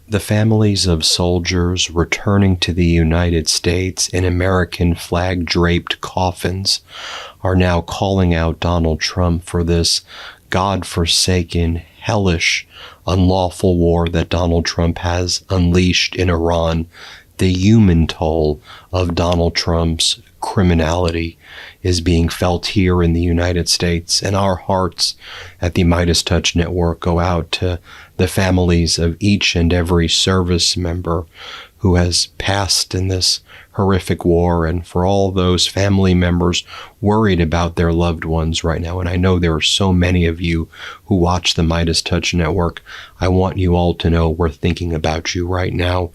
The families of soldiers returning to the United States in American flag-draped coffins are now calling out Donald Trump for this God-forsaken, hellish, unlawful war that Donald Trump has unleashed in Iran. The human toll of Donald Trump's criminality is being felt here in the United States, and our hearts at the MeidasTouch Network go out to the families of each and every service member who has passed in this horrific war, and for all those family members worried about their loved ones right now. And I know there are so many of you who watch the MeidasTouch Network. I want you all to know we're thinking about you right now.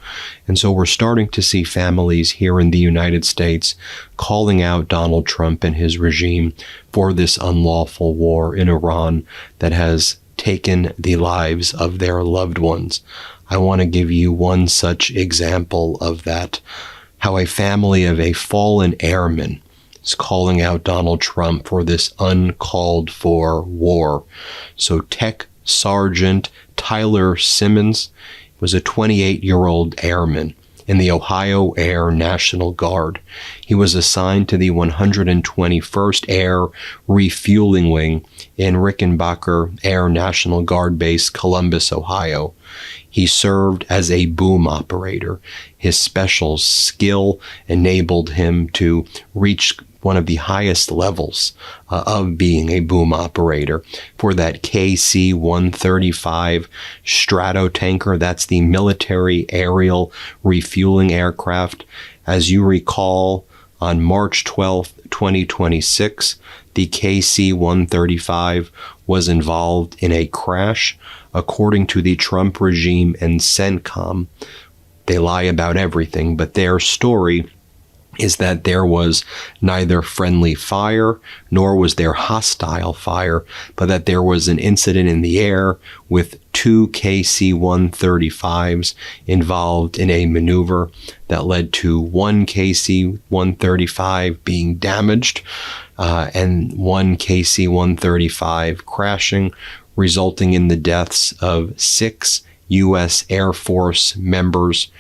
And so we're starting to see families here in the United States calling out Donald Trump and his regime for this unlawful war in Iran that has taken the lives of their loved ones. I want to give you one such example of that, how a family of a fallen airman is calling out Donald Trump for this uncalled for war. So Tech Sergeant Tyler Simmons was a 28-year-old airman in the Ohio Air National Guard. He was assigned to the 121st Air Refueling Wing in Rickenbacker Air National Guard Base, Columbus, Ohio. He served as a boom operator. His special skill enabled him to reach one of the highest levels of being a boom operator for that KC-135 Stratotanker. That's the military aerial refueling aircraft. As you recall, on March 12, 2026, the KC-135 was involved in a crash. According to the Trump regime and CENTCOM, they lie about everything, but their story is that there was neither friendly fire nor was there hostile fire, but that there was an incident in the air with two KC-135s involved in a maneuver that led to one KC-135 being damaged and one KC-135 crashing, resulting in the deaths of 6 U.S. Air Force members.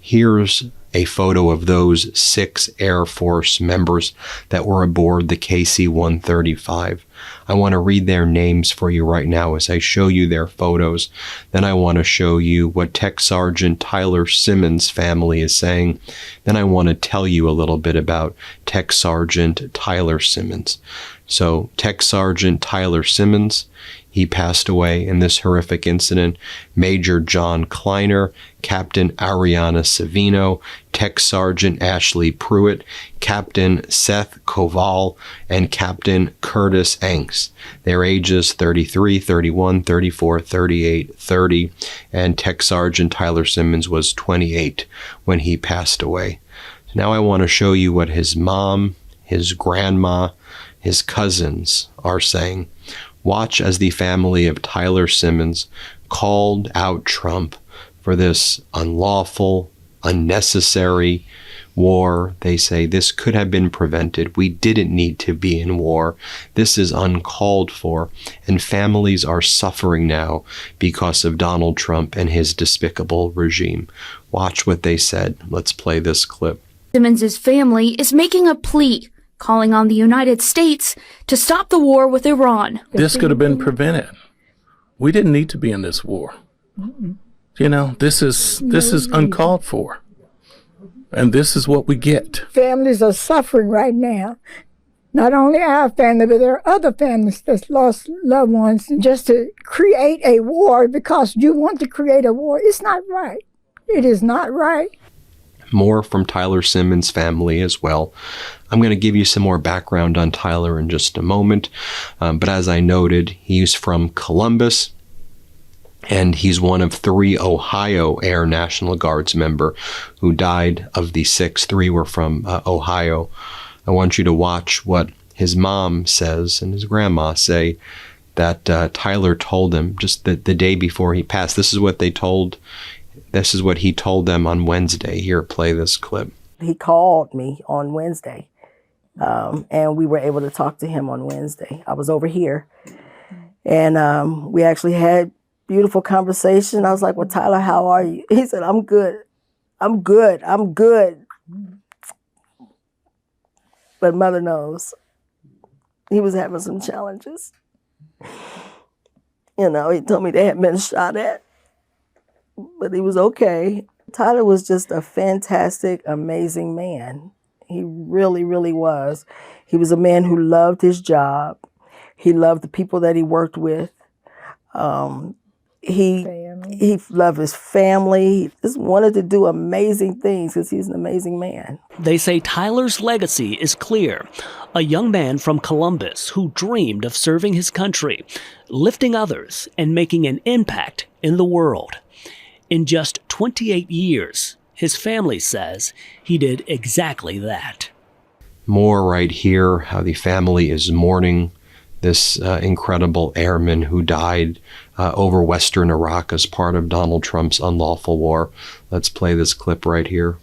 Here's a photo of those 6 Air Force members that were aboard the KC-135. I want to read their names for you right now as I show you their photos. Then I want to show you what Tech Sergeant Tyler Simmons' family is saying. Then I want to tell you a little bit about Tech Sergeant Tyler Simmons. So Tech Sergeant Tyler Simmons, he passed away in this horrific incident. Major John Kleiner, Captain Ariana Savino, Tech Sergeant Ashley Pruitt, Captain Seth Koval, and Captain Curtis Enks. Their ages 33, 31, 34, 38, 30, and Tech Sergeant Tyler Simmons was 28 when he passed away. Now I want to show you what his mom, his grandma, his cousins are saying. Watch as the family of Tyler Simmons called out Trump for this unlawful, unnecessary war. They say this could have been prevented. We didn't need to be in war. This is uncalled for. And families are suffering now because of Donald Trump and his despicable regime. Watch what they said. Let's play this clip. Simmons' family is making a plea, calling on the United States to stop the war with Iran. This could have been prevented. We didn't need to be in this war. You know, this is uncalled for. And this is what we get. Families are suffering right now. Not only our family, but there are other families that's lost loved ones. Just to create a war because you want to create a war, it's not right. It is not right. More from Tyler Simmons' family as well. I'm going to give you some more background on Tyler in just a moment. But as I noted, he's from Columbus, and he's one of 3 Ohio Air National Guards member who died. Of the 6, 3 were from Ohio. I want you to watch what his mom says and his grandma say that Tyler told him just the day before he passed. This is what he told them on Wednesday. Here, play this clip. He called me on Wednesday, and we were able to talk to him on Wednesday. I was over here, and we actually had beautiful conversation. I was like, well, Tyler, how are you? He said, I'm good. I'm good. I'm good. But mother knows. He was having some challenges. You know, he told me they had been shot at, but he was okay. Tyler was just a fantastic, amazing man. He really, really was. He was a man who loved his job. He loved the people that he worked with. He loved his family. He just wanted to do amazing things because he's an amazing man. They say Tyler's legacy is clear. A young man from Columbus who dreamed of serving his country, lifting others, and making an impact in the world. In just 28 years, his family says he did exactly that. More right here, how the family is mourning this incredible airman who died over Western Iraq as part of Donald Trump's unlawful war. Let's play this clip right here.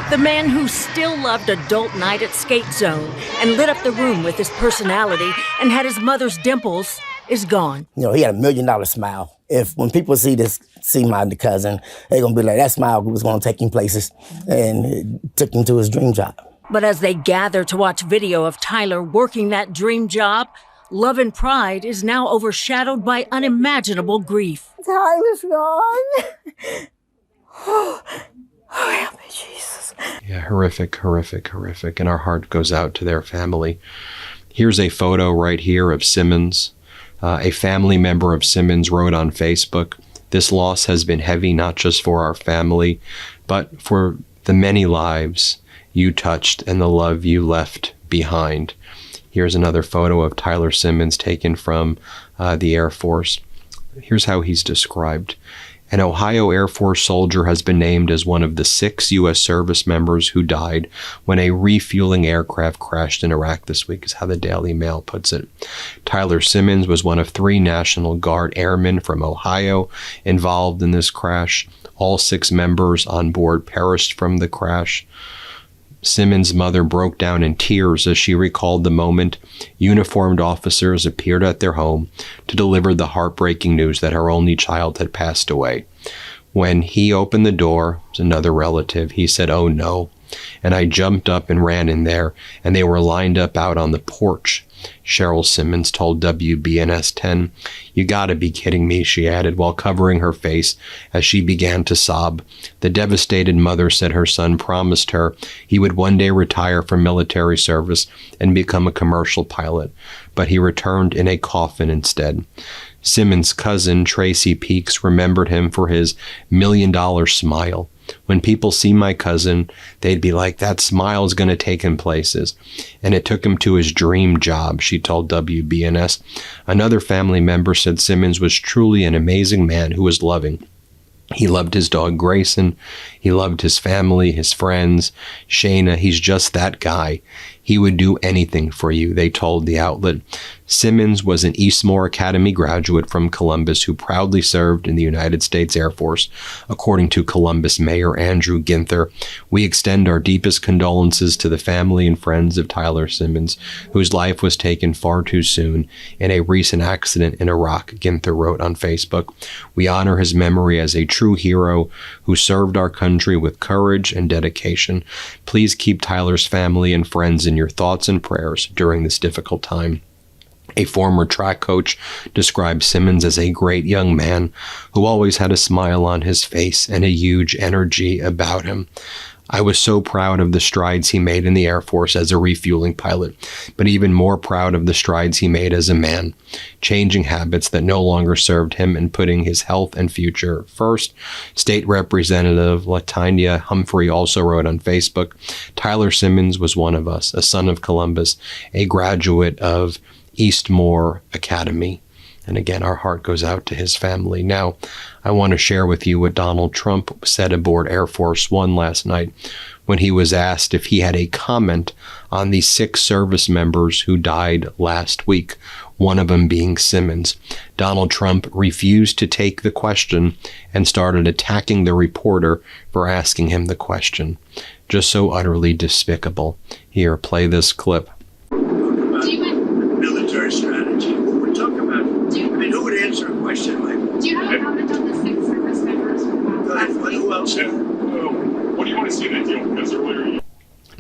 The man who still loved adult night at Skate Zone and lit up the room with his personality and had his mother's dimples is gone. You know, he had $1 million smile. When people see my cousin, they're going to be like, that smile was going to take him places, and it took him to his dream job. But as they gather to watch video of Tyler working that dream job, love and pride is now overshadowed by unimaginable grief. Tyler's gone. Oh, help me, Jesus. Yeah, horrific, horrific, horrific. And our heart goes out to their family. Here's a photo right here of Simmons. A family member of Simmons wrote on Facebook, "This loss has been heavy, not just for our family, but for the many lives you touched and the love you left behind." Here's another photo of Tyler Simmons taken from the Air Force. Here's how he's described. An Ohio Air Force soldier has been named as one of the 6 U.S. service members who died when a refueling aircraft crashed in Iraq this week, is how the Daily Mail puts it. Tyler Simmons was one of 3 National Guard airmen from Ohio involved in this crash. All 6 members on board perished from the crash. Simmons' mother broke down in tears as she recalled the moment uniformed officers appeared at their home to deliver the heartbreaking news that her only child had passed away. When he opened the door, it was another relative, he said, "Oh no." And I jumped up and ran in there, and they were lined up out on the porch. Cheryl Simmons told WBNS 10, "You gotta be kidding me," she added while covering her face as she began to sob. The devastated mother said her son promised her he would one day retire from military service and become a commercial pilot, but he returned in a coffin instead. Simmons' cousin, Tracy Peaks, remembered him for his $1 million smile. When people see my cousin, they'd be like, that smile is going to take him places. And it took him to his dream job, she told WBNS. Another family member said Simmons was truly an amazing man who was loving. He loved his dog Grayson. He loved his family, his friends. Shayna, he's just that guy. He would do anything for you, they told the outlet. Simmons was an Eastmore Academy graduate from Columbus who proudly served in the United States Air Force. According to Columbus Mayor Andrew Ginther, we extend our deepest condolences to the family and friends of Tyler Simmons, whose life was taken far too soon in a recent accident in Iraq, Ginther wrote on Facebook. We honor his memory as a true hero who served our country with courage and dedication. Please keep Tyler's family and friends in your thoughts and prayers during this difficult time. A former track coach described Simmons as a great young man who always had a smile on his face and a huge energy about him. I was so proud of the strides he made in the Air Force as a refueling pilot, but even more proud of the strides he made as a man, changing habits that no longer served him and putting his health and future first. State Representative Latanya Humphrey also wrote on Facebook, Tyler Simmons was one of us, a son of Columbus, a graduate of Eastmore Academy. And again, our heart goes out to his family. Now, I want to share with you what Donald Trump said aboard Air Force One last night when he was asked if he had a comment on the 6 service members who died last week, one of them being Simmons. Donald Trump refused to take the question and started attacking the reporter for asking him the question. Just so utterly despicable. Here, play this clip. Military strategy. We're talking about, who would answer a question like, do you have a comment What do you want to see in that deal? Because earlier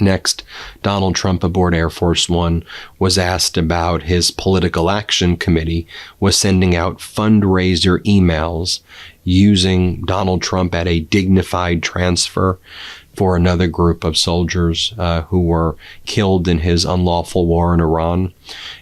Next, Donald Trump aboard Air Force One was asked about his political action committee was sending out fundraiser emails using Donald Trump at a dignified transfer for another group of soldiers who were killed in his unlawful war in Iran.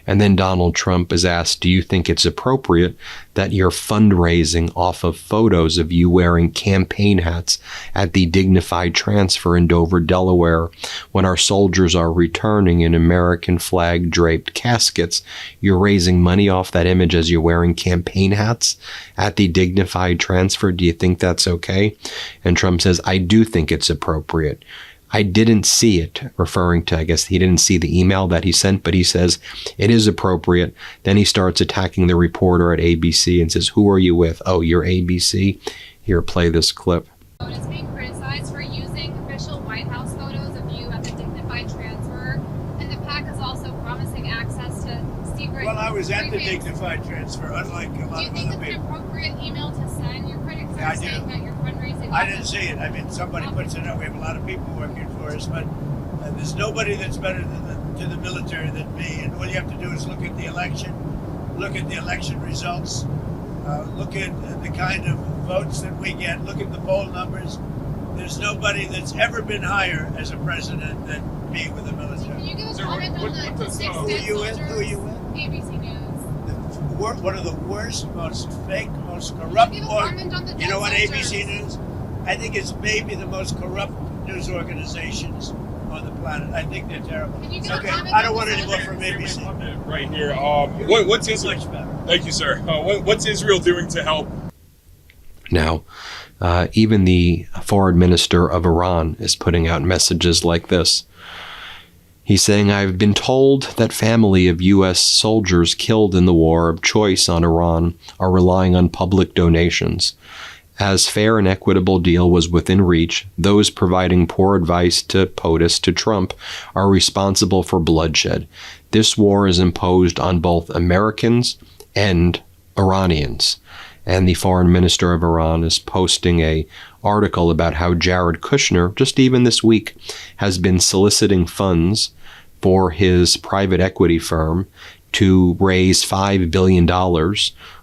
And then Donald Trump is asked, do you think it's appropriate that you're fundraising off of photos of you wearing campaign hats at the dignified transfer in Dover, Delaware, when our soldiers are returning in American flag draped caskets? You're raising money off that image as you're wearing campaign hats at the dignified transfer. Do you think that's okay? And Trump says, I do think it's appropriate. I didn't see it, referring to, I guess he didn't see the email that he sent, but he says it is appropriate. Then he starts attacking the reporter at ABC and says, who are you with? Oh, you're ABC? Here, play this clip. It's being criticized for using official White House photos of you at the dignified transfer, and the PAC is also promising access to secret. Well, I was at the dignified transfer, unlike a lot of other people. Do you think it's an appropriate email to send? Your critics are saying that you're fundraising. I didn't see it. I mean, somebody puts it up. We have a lot of people working for us, but there's nobody that's better to the military than me. And all you have to do is look at the election results, look at the kind of votes that we get, look at the poll numbers. There's nobody that's ever been higher as a president than me with the military. Can you give a comment on the 6 dead soldiers? Who are you with? ABC News. One of the worst, most fake, most corrupt. You know what, ABC News? I think it's maybe the most corrupt news organizations on the planet. I think they're terrible. Okay, I don't want any more from ABC. right here. What's Israel? Much better. Thank you, sir. What's Israel doing to help? Now, even the foreign minister of Iran is putting out messages like this. He's saying, I've been told that family of U.S. soldiers killed in the war of choice on Iran are relying on public donations. As fair and equitable deal was within reach, those providing poor advice to POTUS to Trump are responsible for bloodshed. This war is imposed on both Americans and Iranians. And the foreign minister of Iran is posting an article about how Jared Kushner, just even this week, has been soliciting funds for his private equity firm to raise $5 billion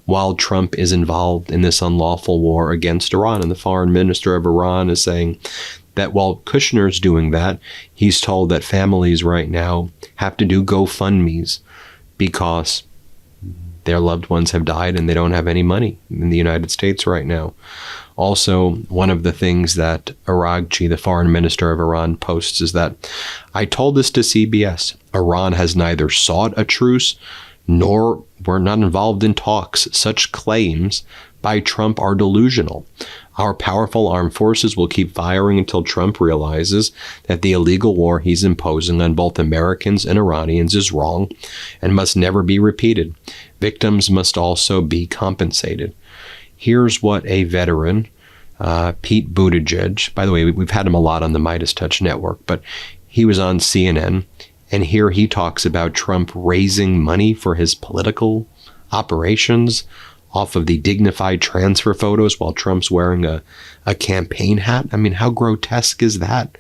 while Trump is involved in this unlawful war against Iran. And the foreign minister of Iran is saying that while Kushner's doing that, he's told that families right now have to do GoFundMes because their loved ones have died and they don't have any money in the United States right now. Also, one of the things that Araghchi, the foreign minister of Iran, posts is that, I told this to CBS, Iran has neither sought a truce nor were not involved in talks. Such claims by Trump are delusional. Our powerful armed forces will keep firing until Trump realizes that the illegal war he's imposing on both Americans and Iranians is wrong and must never be repeated. Victims must also be compensated. Here's what a veteran, Pete Buttigieg, by the way, we've had him a lot on the MeidasTouch network, but he was on CNN, and here he talks about Trump raising money for his political operations off of the dignified transfer photos while Trump's wearing a campaign hat. I mean, how grotesque is that?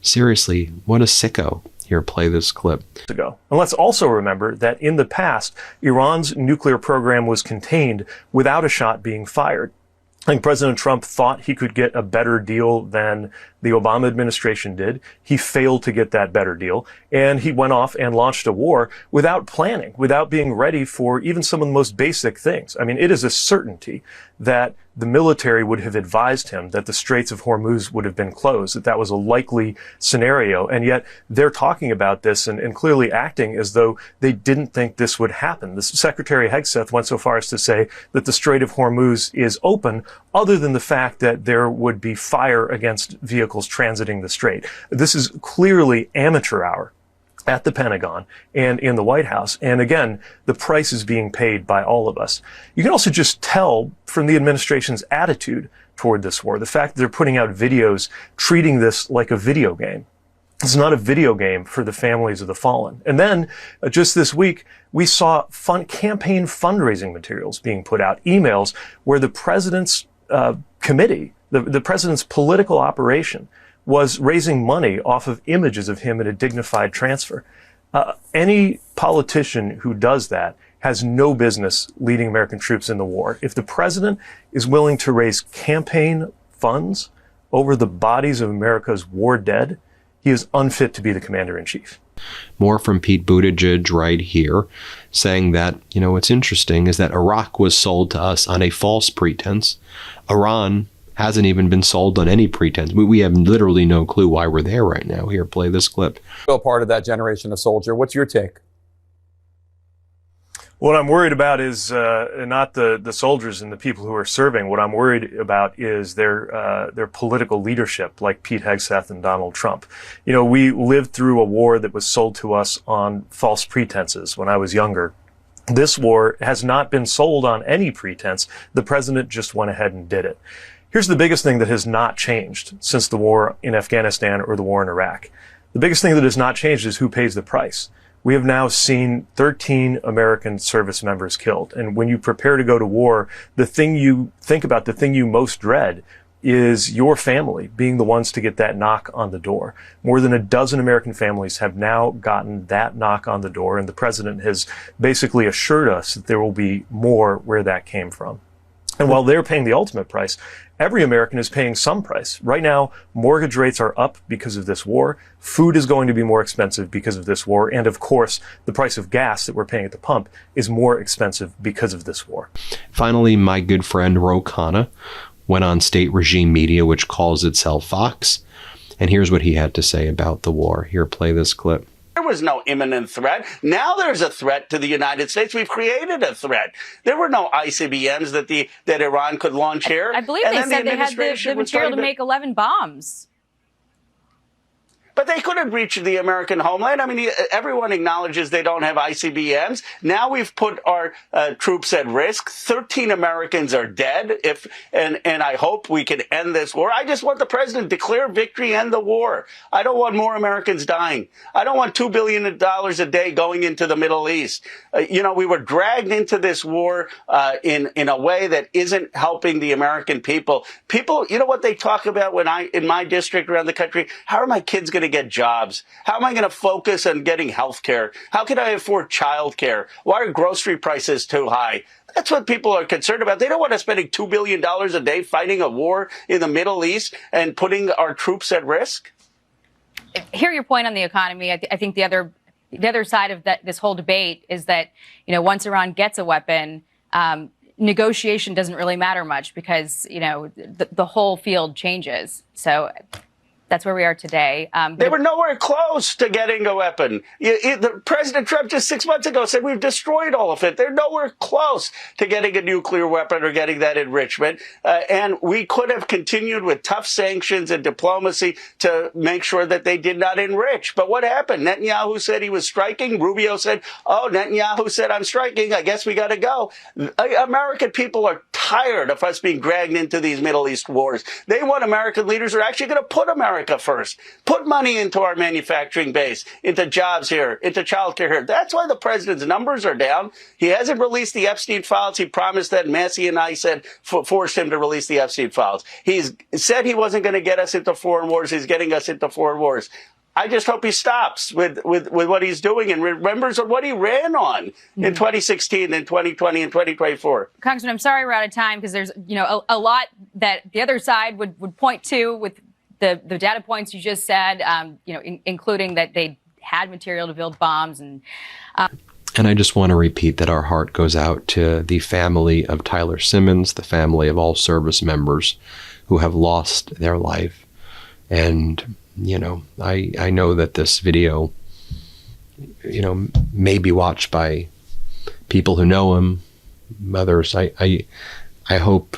Seriously, what a sicko. Here, play this clip. Ago. And let's also remember that in the past, Iran's nuclear program was contained without a shot being fired. I think President Trump thought he could get a better deal than the Obama administration did. He failed to get that better deal, and he went off and launched a war without planning, without being ready for even some of the most basic things. I mean, it is a certainty that the military would have advised him that the Straits of Hormuz would have been closed, that that was a likely scenario. And yet they're talking about this and clearly acting as though they didn't think this would happen. The Secretary Hegseth went so far as to say that the Strait of Hormuz is open, other than the fact that there would be fire against vehicles transiting the strait. This is clearly amateur hour at the Pentagon and in the White House. And again, the price is being paid by all of us. You can also just tell from the administration's attitude toward this war, the fact that they're putting out videos treating this like a video game. It's not a video game for the families of the fallen. And then just this week, we saw campaign fundraising materials being put out, emails where the president's committee The president's political operation was raising money off of images of him in a dignified transfer. Any politician who does that has no business leading American troops in the war. If the president is willing to raise campaign funds over the bodies of America's war dead, he is unfit to be the commander-in-chief. More from Pete Buttigieg right here, saying that, what's interesting is that Iraq was sold to us on a false pretense. Iran hasn't even been sold on any pretense. We have literally no clue why we're there right now. Here, play this clip. Still part of that generation of soldier. What's your take? What I'm worried about is not the soldiers and the people who are serving. What I'm worried about is their political leadership, like Pete Hegseth and Donald Trump. We lived through a war that was sold to us on false pretenses when I was younger. This war has not been sold on any pretense. The president just went ahead and did it. Here's the biggest thing that has not changed since the war in Afghanistan or the war in Iraq. The biggest thing that has not changed is who pays the price. We have now seen 13 American service members killed. And when you prepare to go to war, the thing you think about, the thing you most dread, is your family being the ones to get that knock on the door. More than a dozen American families have now gotten that knock on the door, and the president has basically assured us that there will be more where that came from. And while they're paying the ultimate price, every American is paying some price. Right now, mortgage rates are up because of this war. Food is going to be more expensive because of this war. And of course, the price of gas that we're paying at the pump is more expensive because of this war. Finally, my good friend Khanna went on state regime media, which calls itself Fox. And here's what he had to say about the war. Here, play this clip. There was no imminent threat. Now there's a threat to the United States. We've created a threat. There were no ICBMs that Iran could launch here. I believe they said they had the material to make 11 bombs. But they couldn't reach the American homeland. I mean, everyone acknowledges they don't have ICBMs. Now we've put our troops at risk. 13 Americans are dead. And I hope we can end this war. I just want the president to declare victory, end the war. I don't want more Americans dying. I don't want $2 billion a day going into the Middle East. We were dragged into this war in a way that isn't helping the American people. People, you know what they talk about in my district around the country? How are my kids going to get jobs? How am I going to focus on getting health care? How can I afford child care? Why are grocery prices too high? That's what people are concerned about. They don't want us spending $2 billion a day fighting a war in the Middle East and putting our troops at risk. I hear your point on the economy. I think the other side of this whole debate is that, once Iran gets a weapon, negotiation doesn't really matter much because, the whole field changes. So that's where we are today. They were nowhere close to getting a weapon. President Trump just 6 months ago said we've destroyed all of it. They're nowhere close to getting a nuclear weapon or getting that enrichment. And we could have continued with tough sanctions and diplomacy to make sure that they did not enrich. But what happened? Netanyahu said he was striking. Rubio said, Netanyahu said, I'm striking. I guess we got to go. American people are tired of us being dragged into these Middle East wars. They want American leaders who are actually going to put America first. Put money into our manufacturing base, into jobs here, into childcare here. That's why the president's numbers are down. He hasn't released the Epstein files. He promised that. Massey and I forced him to release the Epstein files. He's said he wasn't going to get us into foreign wars. He's getting us into foreign wars. I just hope he stops with what he's doing and remembers what he ran on in 2016 and 2020 and 2024. Congressman, I'm sorry we're out of time because there's, a lot that the other side would point to with the data points you just said, including that they had material to build bombs. And I just want to repeat that our heart goes out to the family of Tyler Simmons, the family of all service members who have lost their life. And, I know that this video, may be watched by people who know him, others. I hope,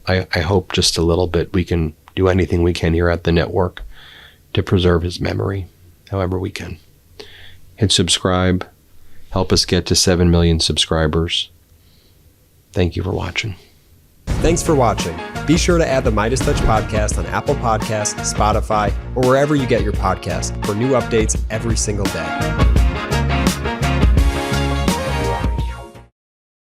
I hope just a little bit we can do anything we can here at the network to preserve his memory, however we can. Hit subscribe. Help us get to 7 million subscribers. Thank you for watching. Thanks for watching. Be sure to add the MeidasTouch podcast on Apple Podcasts, Spotify, or wherever you get your podcasts for new updates every single day.